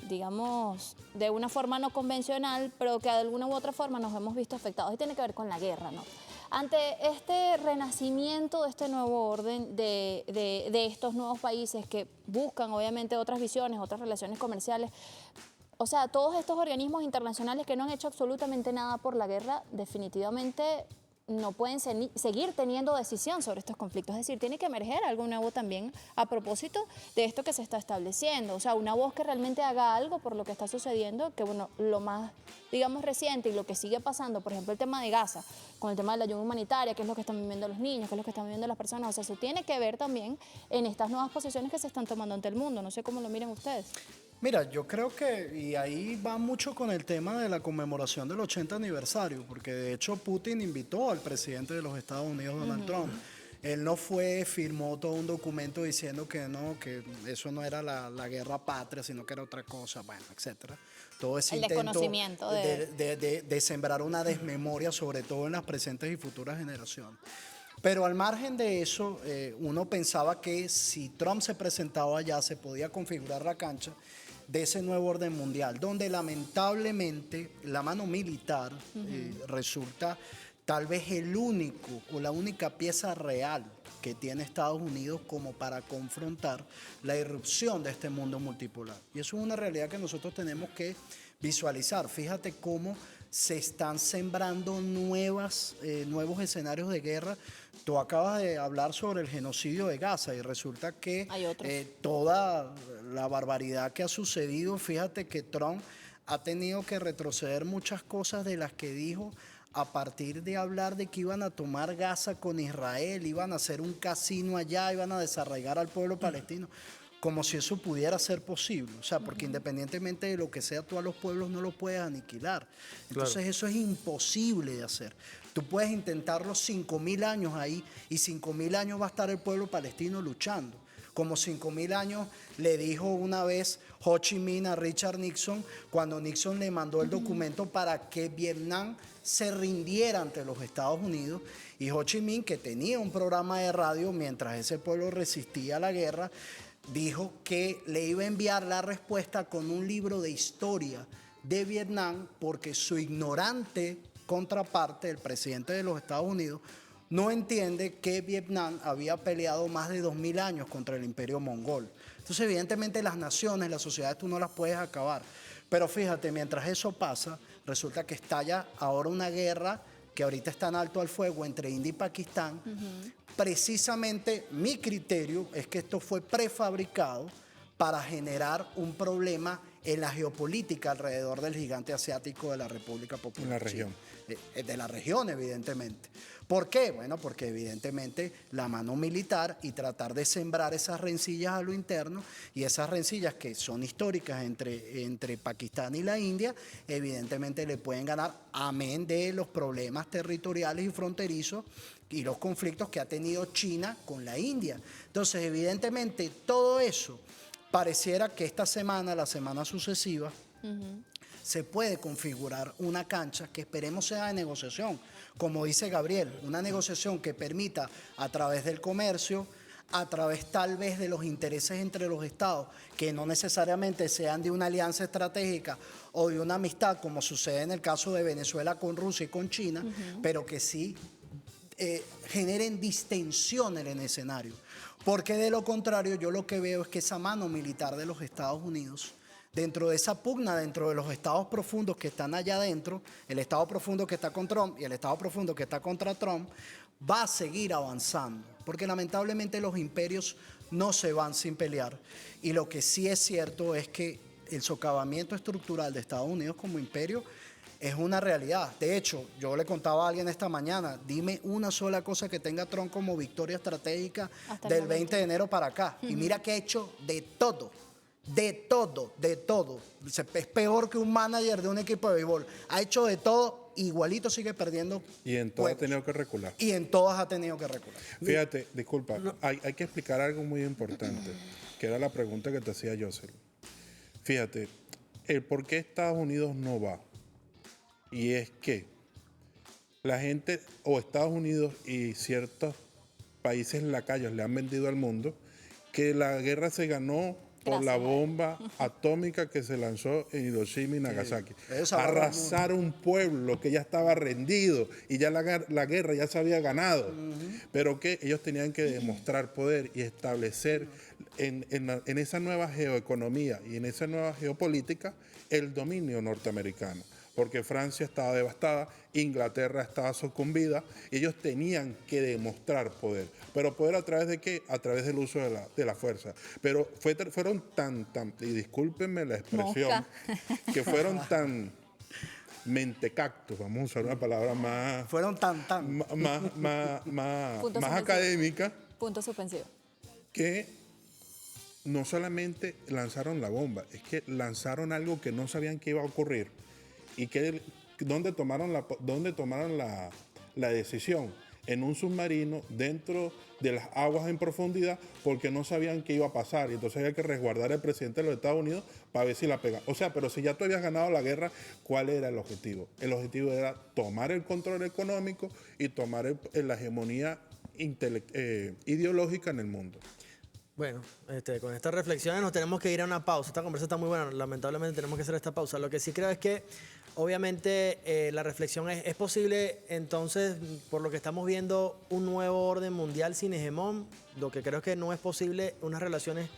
digamos, de una forma no convencional, pero que de alguna u otra forma nos hemos visto afectados. Y tiene que ver con la guerra, ¿no? Ante este renacimiento de este nuevo orden, de estos nuevos países que buscan obviamente otras visiones, otras relaciones comerciales, o sea, todos estos organismos internacionales que no han hecho absolutamente nada por la guerra, definitivamente no pueden seguir teniendo decisión sobre estos conflictos. Es decir, tiene que emerger algo nuevo también a propósito de esto que se está estableciendo. O sea, una voz que realmente haga algo por lo que está sucediendo, que bueno, lo más, digamos, reciente y lo que sigue pasando, por ejemplo, el tema de Gaza, con el tema de la ayuda humanitaria, que es lo que están viviendo los niños, que es lo que están viviendo las personas. O sea, eso tiene que ver también en estas nuevas posiciones que se están tomando ante el mundo. No sé cómo lo miren ustedes. Mira, yo creo que, y ahí va mucho con el tema de la conmemoración del 80 aniversario, porque de hecho Putin invitó al presidente de los Estados Unidos, Donald Trump. Él no fue, firmó todo un documento diciendo que no, que eso no era la guerra patria, sino que era otra cosa, bueno, etcétera. Todo ese El intento desconocimiento de sembrar una desmemoria, sobre todo en las presentes y futuras generaciones. Pero al margen de eso, uno pensaba que si Trump se presentaba allá, se podía configurar la cancha de ese nuevo orden mundial, donde lamentablemente la mano militar resulta tal vez el único o la única pieza real que tiene Estados Unidos como para confrontar la irrupción de este mundo multipolar. Y eso es una realidad que nosotros tenemos que visualizar. Fíjate cómo se están sembrando nuevos escenarios de guerra. Tú acabas de hablar sobre el genocidio de Gaza y resulta que Hay otros. toda la barbaridad que ha sucedido, fíjate que Trump ha tenido que retroceder muchas cosas de las que dijo a partir de hablar de que iban a tomar Gaza con Israel, iban a hacer un casino allá, iban a desarraigar al pueblo palestino. como si eso pudiera ser posible. O sea, porque independientemente de lo que sea, tú a los pueblos no los puedes aniquilar. Entonces eso es imposible de hacer. Tú puedes intentarlo 5.000 años ahí y 5.000 años va a estar el pueblo palestino luchando. Como 5.000 años le dijo una vez Ho Chi Minh a Richard Nixon cuando Nixon le mandó el documento para que Vietnam se rindiera ante los Estados Unidos. Y Ho Chi Minh, que tenía un programa de radio mientras ese pueblo resistía a la guerra, dijo que le iba a enviar la respuesta con un libro de historia de Vietnam porque su ignorante contraparte, el presidente de los Estados Unidos, no entiende que Vietnam había peleado más de 2.000 años contra el imperio mongol. Entonces, evidentemente, las naciones, las sociedades, tú no las puedes acabar. Pero fíjate, mientras eso pasa, resulta que estalla ahora una guerra que ahorita está en alto al fuego entre India y Pakistán. Precisamente mi criterio es que esto fue prefabricado para generar un problema en la geopolítica alrededor del gigante asiático de la República Popular En la región. de la región, evidentemente. ¿Por qué? Bueno, porque evidentemente la mano militar y tratar de sembrar esas rencillas a lo interno y esas rencillas que son históricas entre Pakistán y la India, evidentemente le pueden ganar, amén de los problemas territoriales y fronterizos y los conflictos que ha tenido China con la India. Entonces, evidentemente, todo eso pareciera que esta semana, la semana sucesiva, se puede configurar una cancha que esperemos sea de negociación, como dice Gabriel, una negociación que permita a través del comercio, a través tal vez de los intereses entre los estados, que no necesariamente sean de una alianza estratégica o de una amistad, como sucede en el caso de Venezuela con Rusia y con China, pero que sí generen distensión en el escenario. Porque de lo contrario, yo lo que veo es que esa mano militar de los Estados Unidos, dentro de esa pugna, dentro de los estados profundos que están allá adentro, el estado profundo que está con Trump y el estado profundo que está contra Trump, va a seguir avanzando. Porque lamentablemente los imperios no se van sin pelear. Y lo que sí es cierto es que el socavamiento estructural de Estados Unidos como imperio es una realidad. De hecho, yo le contaba a alguien esta mañana, dime una sola cosa que tenga Trump como victoria estratégica del 20 de enero para acá. Y mira que ha hecho de todo. De todo, de todo. Es peor que un manager de un equipo de béisbol. Ha hecho de todo, igualito sigue perdiendo. Y en todas ha tenido que recular. Y en todas ha tenido que recular. Fíjate, disculpa, hay que explicar algo muy importante, que era la pregunta que te hacía Joseph. Fíjate, el por qué Estados Unidos no va. Y es que la gente, o Estados Unidos y ciertos países lacayos le han vendido al mundo que la guerra se ganó por la bomba atómica que se lanzó en Hiroshima y Nagasaki. Arrasar un pueblo que ya estaba rendido y ya la guerra ya se había ganado. Pero que ellos tenían que demostrar poder y establecer en esa nueva geoeconomía y en esa nueva geopolítica el dominio norteamericano. Porque Francia estaba devastada, Inglaterra estaba sucumbida, y ellos tenían que demostrar poder. ¿Pero poder a través de qué? A través del uso de la fuerza. Pero fueron tan, y discúlpenme la expresión, que fueron tan mentecactos, vamos a usar una palabra más... Fueron más académica. Punto suspensivo. Que no solamente lanzaron la bomba, es que lanzaron algo que no sabían que iba a ocurrir. ¿Y dónde tomaron la decisión? En un submarino dentro de las aguas en profundidad porque no sabían qué iba a pasar. Y entonces había que resguardar al presidente de los Estados Unidos para ver si la pega. O sea, pero si ya tú habías ganado la guerra, ¿cuál era el objetivo? El objetivo era tomar el control económico y tomar la hegemonía ideológica en el mundo. Bueno, con estas reflexiones nos tenemos que ir a una pausa. Esta conversa está muy buena, lamentablemente tenemos que hacer esta pausa. Lo que sí creo es que, obviamente, la reflexión es posible, entonces, por lo que estamos viendo, un nuevo orden mundial sin hegemón. Lo que creo es que no es posible, unas relaciones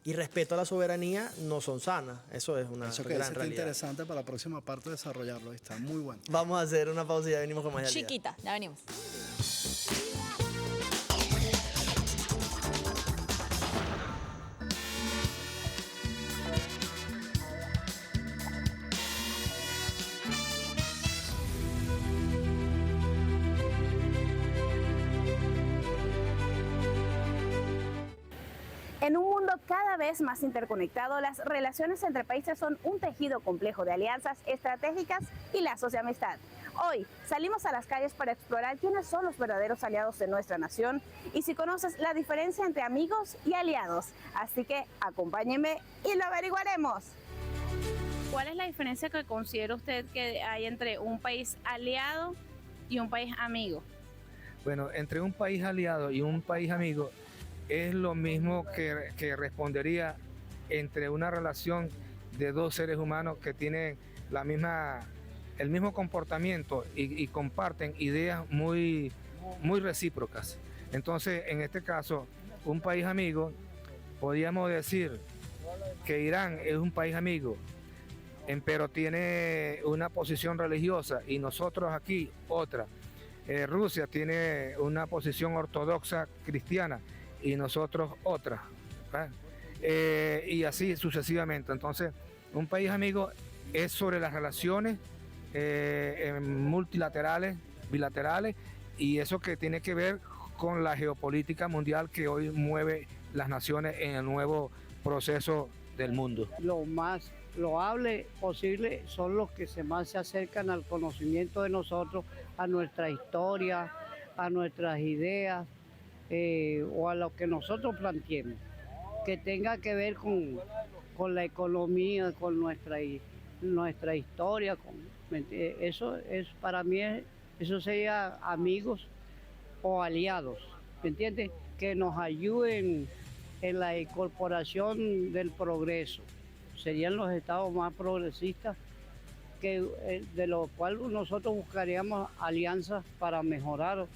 y respeto a la soberanía no son sanas. Eso es una Eso que gran es realidad. interesante para la próxima parte desarrollarlo. Está muy bueno. Vamos a hacer una pausa y ya venimos con más realidad. Chiquita, ya venimos. En un mundo mundo cada vez más interconectado, las relaciones entre países son un tejido complejo de alianzas estratégicas y lazos de amistad. Hoy salimos a las calles para explorar quiénes son los verdaderos aliados de nuestra nación y si conoces la diferencia entre amigos y aliados. Así que acompáñenme y lo averiguaremos. ¿Cuál es la diferencia que considera usted que hay entre un país aliado y un país amigo? Bueno, entre un país aliado y un país amigo es lo mismo que respondería entre una relación de dos seres humanos que tienen el mismo comportamiento y comparten ideas muy recíprocas. Entonces, en este caso, un país amigo, podríamos decir que Irán es un país amigo, pero tiene una posición religiosa y nosotros aquí otra. Rusia tiene una posición ortodoxa cristiana y nosotros otra, y así sucesivamente. Entonces, un país amigo es sobre las relaciones multilaterales, bilaterales, y eso que tiene que ver con la geopolítica mundial que hoy mueve las naciones en el nuevo proceso del mundo. Lo más loable posible son los que más se acercan al conocimiento de nosotros, a nuestra historia, a nuestras ideas, o a lo que nosotros planteemos, que tenga que ver con la economía, con nuestra historia. Eso es para mí, eso sería amigos o aliados, ¿me entiendes? Que nos ayuden en la incorporación del progreso. Serían los estados más progresistas, de los cuales nosotros buscaríamos alianzas para mejorar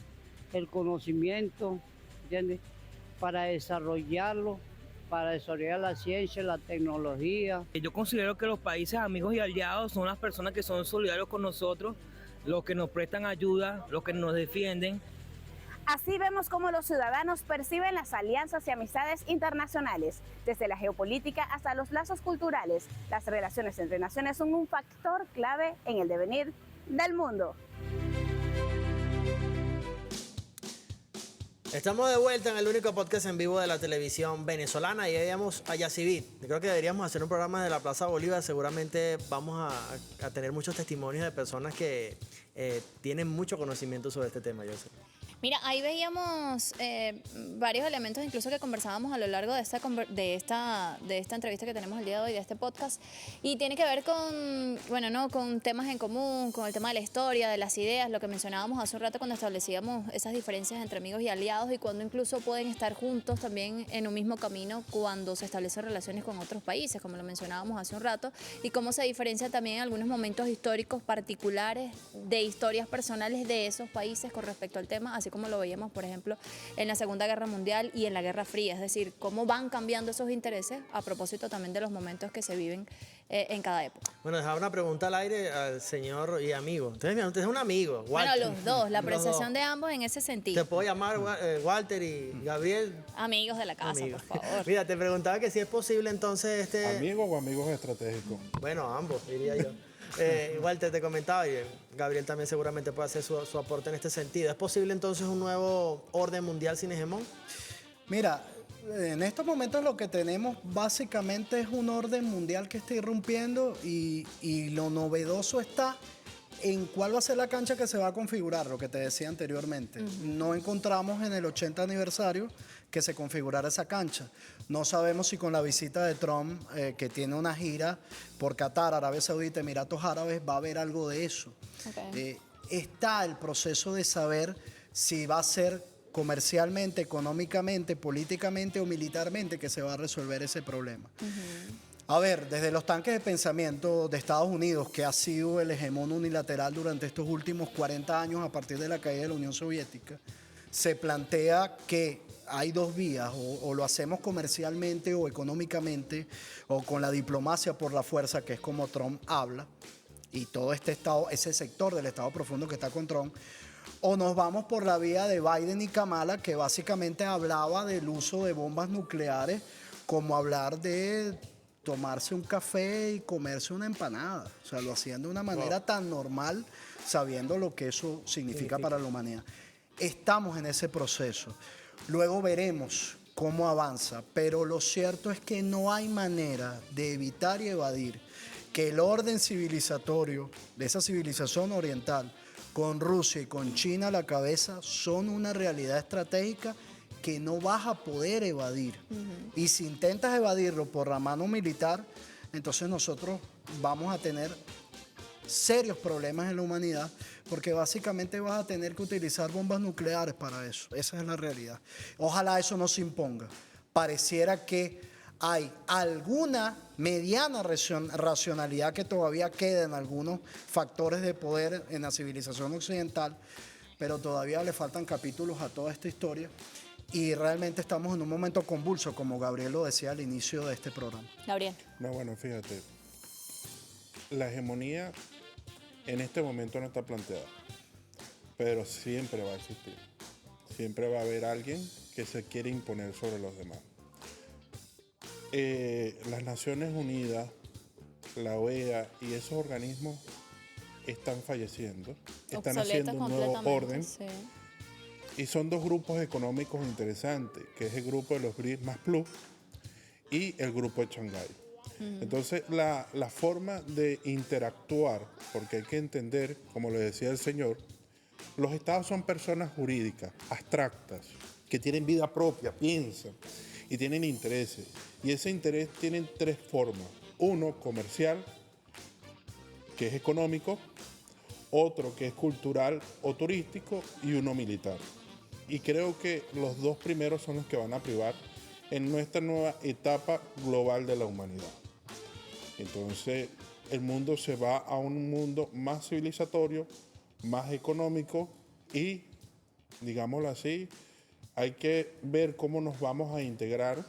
el conocimiento, ¿entiendes? Para desarrollarlo, para desarrollar la ciencia, la tecnología. Yo considero que los países amigos y aliados son las personas que son solidarios con nosotros, los que nos prestan ayuda, los que nos defienden. Así vemos cómo los ciudadanos perciben las alianzas y amistades internacionales. Desde la geopolítica hasta los lazos culturales, las relaciones entre naciones son un factor clave en el devenir del mundo. Estamos de vuelta en el único podcast en vivo de la televisión venezolana y ahí vemos a Yacivit. Yo creo que deberíamos hacer un programa de la Plaza Bolívar. Seguramente vamos a tener muchos testimonios de personas que tienen mucho conocimiento sobre este tema, yo sé. Mira, ahí veíamos varios elementos incluso que conversábamos a lo largo de esta entrevista que tenemos el día de hoy, de este podcast, y tiene que ver con, bueno, ¿no?, con temas en común, con el tema de la historia, de las ideas, lo que mencionábamos hace un rato cuando establecíamos esas diferencias entre amigos y aliados y cuando incluso pueden estar juntos también en un mismo camino cuando se establecen relaciones con otros países, como lo mencionábamos hace un rato, y cómo se diferencia también en algunos momentos históricos particulares de historias personales de esos países con respecto al tema, así como lo veíamos, por ejemplo, en la Segunda Guerra Mundial y en la Guerra Fría, es decir, cómo van cambiando esos intereses a propósito también de los momentos que se viven en cada época. Bueno, dejaba una pregunta al aire al señor y amigo. Usted es un amigo, Walter. Bueno, los dos, la apreciación de ambos en ese sentido. Te puedo llamar Walter y Gabriel. Amigos de la casa, Amigos. por favor. Mira, te preguntaba que si es posible entonces ¿Amigos o amigos estratégicos? Bueno, ambos, diría yo. Walter, te comentaba, y Gabriel también seguramente puede hacer su aporte en este sentido. ¿Es posible entonces un nuevo orden mundial sin hegemón? Mira, en estos momentos lo que tenemos básicamente es un orden mundial que está irrumpiendo y lo novedoso está en cuál va a ser la cancha que se va a configurar, lo que te decía anteriormente. No encontramos en el 80 aniversario que se configurara esa cancha. No sabemos si con la visita de Trump, que tiene una gira por Qatar, Arabia Saudita, Emiratos Árabes, va a haber algo de eso. Okay. Está el proceso de saber si va a ser comercialmente, económicamente, políticamente o militarmente que se va a resolver ese problema. A ver, desde los tanques de pensamiento de Estados Unidos, que ha sido el hegemón unilateral durante estos últimos 40 años a partir de la caída de la Unión Soviética, se plantea que hay dos vías, o lo hacemos comercialmente o económicamente, o con la diplomacia por la fuerza, que es como Trump habla, y todo este estado, ese sector del Estado profundo que está con Trump, o nos vamos por la vía de Biden y Kamala, que básicamente hablaba del uso de bombas nucleares como hablar de tomarse un café y comerse una empanada. O sea, lo hacían de una manera tan normal, sabiendo lo que eso significa para la humanidad. Estamos en ese proceso. Luego veremos cómo avanza, pero lo cierto es que no hay manera de evitar y evadir que el orden civilizatorio de esa civilización oriental, con Rusia y con China a la cabeza, son una realidad estratégica que no vas a poder evadir. Y si intentas evadirlo por la mano militar, entonces nosotros vamos a tener serios problemas en la humanidad, porque básicamente vas a tener que utilizar bombas nucleares para eso. Esa es la realidad. Ojalá eso no se imponga. Pareciera que hay alguna mediana racionalidad que todavía queda en algunos factores de poder en la civilización occidental, pero todavía le faltan capítulos a toda esta historia y realmente estamos en un momento convulso, como Gabriel lo decía al inicio de este programa. Gabriel. No, bueno, fíjate, la hegemonía en este momento no está planteada, pero siempre va a existir. Siempre va a haber alguien que se quiere imponer sobre los demás. Las Naciones Unidas, la OEA y esos organismos están falleciendo, están haciendo un nuevo orden. Sí. Y son dos grupos económicos interesantes, que es el grupo de los BRICS más Plus y el grupo de Shanghái. Entonces, la forma de interactuar, porque hay que entender, como le decía el señor, los estados son personas jurídicas, abstractas, que tienen vida propia, piensan y tienen intereses. Y ese interés tienen tres formas. Uno, comercial, que es económico, otro que es cultural o turístico y uno militar. Y creo que los dos primeros son los que van a privar en nuestra nueva etapa global de la humanidad. Entonces, el mundo se va a un mundo más civilizatorio, más económico y, digámoslo así, hay que ver cómo nos vamos a integrar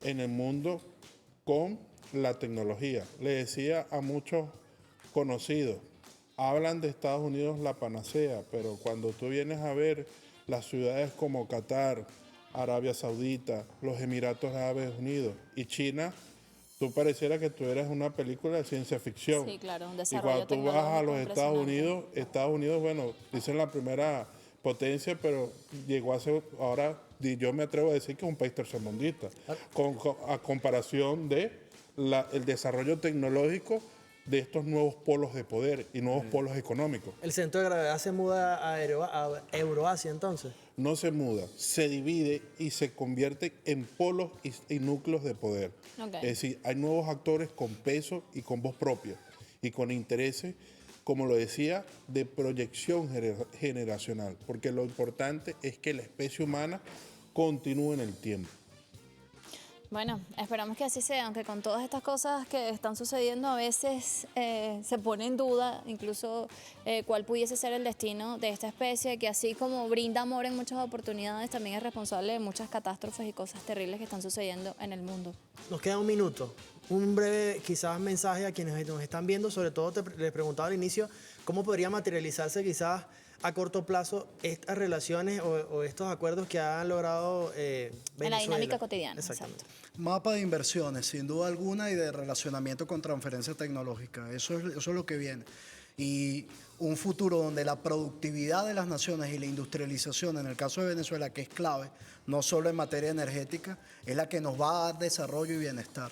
en el mundo con la tecnología. Le decía a muchos conocidos, hablan de Estados Unidos la panacea, pero cuando tú vienes a ver las ciudades como Qatar, Arabia Saudita, los Emiratos Árabes Unidos y China, tú pareciera que tú eres una película de ciencia ficción. Sí, claro, un Y desarrollo cuando tú vas a los tecnológico Estados Unidos, bueno, dicen la primera potencia, pero llegó a ser, ahora yo me atrevo a decir que es un país tercermundista, a comparación de el desarrollo tecnológico de estos nuevos polos de poder y nuevos polos económicos. ¿El centro de gravedad se muda a Euroasia entonces? No se muda, se divide y se convierte en polos y núcleos de poder. Okay. Es decir, hay nuevos actores con peso y con voz propia y con intereses, como lo decía, de proyección generacional, porque lo importante es que la especie humana continúe en el tiempo. Bueno, esperamos que así sea, aunque con todas estas cosas que están sucediendo a veces se pone en duda incluso cuál pudiese ser el destino de esta especie, que así como brinda amor en muchas oportunidades, también es responsable de muchas catástrofes y cosas terribles que están sucediendo en el mundo. Nos queda un minuto. Un breve quizás mensaje a quienes nos están viendo, sobre todo les preguntaba al inicio, ¿cómo podría materializarse quizás a corto plazo estas relaciones o estos acuerdos que han logrado Venezuela? En la dinámica cotidiana. Exactamente. Mapa de inversiones, sin duda alguna, y de relacionamiento con transferencia tecnológica. Eso es lo que viene. Y un futuro donde la productividad de las naciones y la industrialización, en el caso de Venezuela, que es clave, no solo en materia energética, es la que nos va a dar desarrollo y bienestar.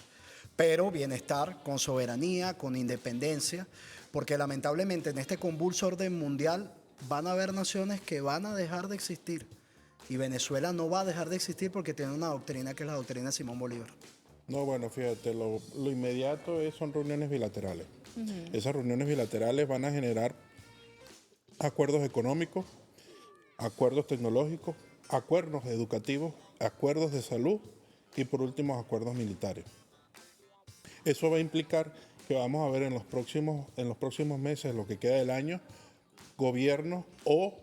Pero bienestar con soberanía, con independencia, porque lamentablemente en este convulso orden mundial van a haber naciones que van a dejar de existir. Y Venezuela no va a dejar de existir porque tiene una doctrina que es la doctrina de Simón Bolívar. No, bueno, fíjate, lo inmediato son reuniones bilaterales. Esas reuniones bilaterales van a generar acuerdos económicos, acuerdos tecnológicos, acuerdos educativos, acuerdos de salud y por último acuerdos militares. Eso va a implicar que vamos a ver en los próximos meses, lo que queda del año, gobiernos o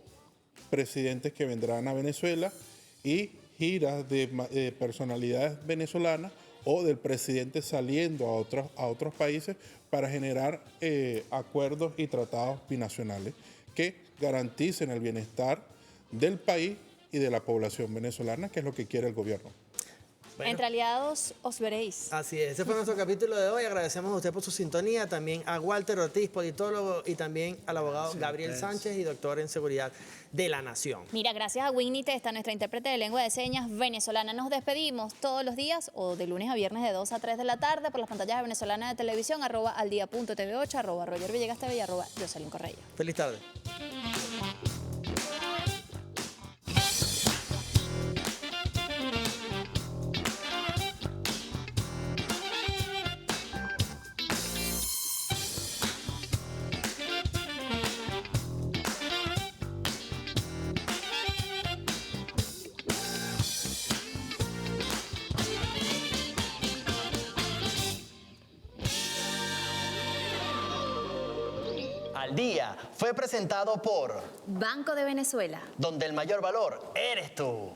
presidentes que vendrán a Venezuela y giras de personalidades venezolanas o del presidente saliendo a otros países para generar acuerdos y tratados binacionales que garanticen el bienestar del país y de la población venezolana, que es lo que quiere el gobierno. Bueno. Entre aliados os veréis. Así es, ese fue nuestro capítulo de hoy. Agradecemos a usted por su sintonía, también a Walter Ortiz, politólogo, y también al abogado Gabriel Sánchez y doctor en seguridad de la Nación. Mira, gracias a Winnie Testa, nuestra intérprete de lengua de señas venezolana. Nos despedimos todos los días o de lunes a viernes de 2 a 3 de la tarde por las pantallas de Venezolana de Televisión, @aldia.tv8, @RogerVillegas TV y @Jocelyn Correa. Feliz tarde. Al Día fue presentado por Banco de Venezuela. Donde el mayor valor eres tú.